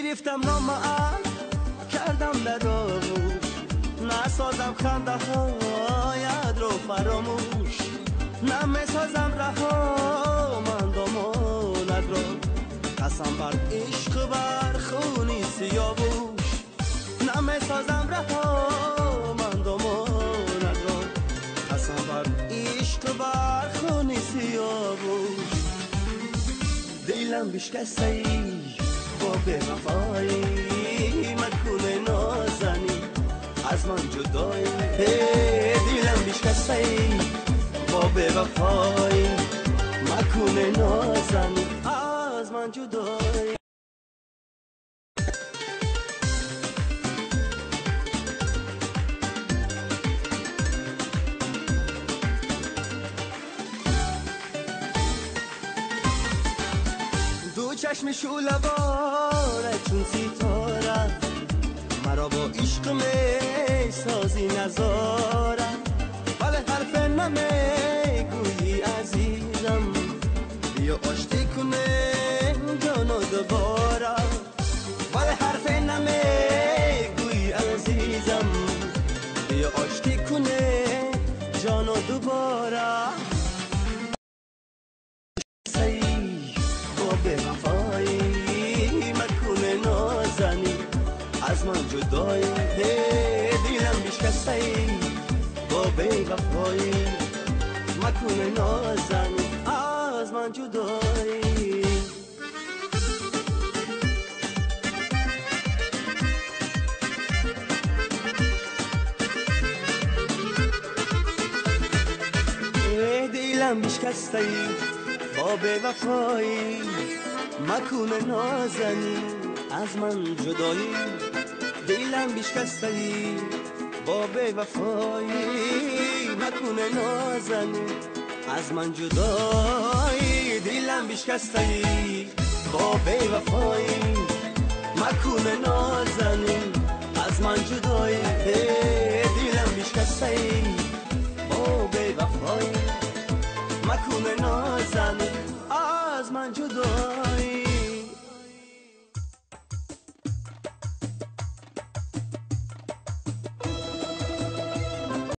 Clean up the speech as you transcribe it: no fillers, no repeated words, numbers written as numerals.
گرفتم نامعد کردم دراموش، نسازم خنده هایت رو فراموش، نمیسازم رها من دامانت را، قسم بر عشق بر خونی سیاوش، نمیسازم رها من دامانت را، قسم بر عشق بر خونی سیاوش. دلم بشکسته با بی‌وفایی، مکنه نازنی از من جدایی، دلم بشکسته با بی‌وفایی، مکنه نازنی از من جدایی. دو چشم شعله باره چون ستاره، مرا با عشق می سازی نظاره، ولی حرف نمیگویی عزیزم، بیا آشتی کنه جانو دوباره، ولی حرف نمیگویی عزیزم، بیا آشتی کنه جانو دوباره. بی‌وفایی مکنه نازنی از من جدایی، دلم بشکسته با بی‌وفایی، مکنه نازنی از من جدایی. دلم بشکسته با بی‌وفایی، مکنه نازنی از من جدایی، دلم بشکسته با بی‌وفایی، مکنه نازنی از من جدایی، دلم بشکسته با بی‌وفایی، مکنه نازنی از من جدایی، دلم بشکسته با بی‌وفایی، مکنه نازنی از من جدایی.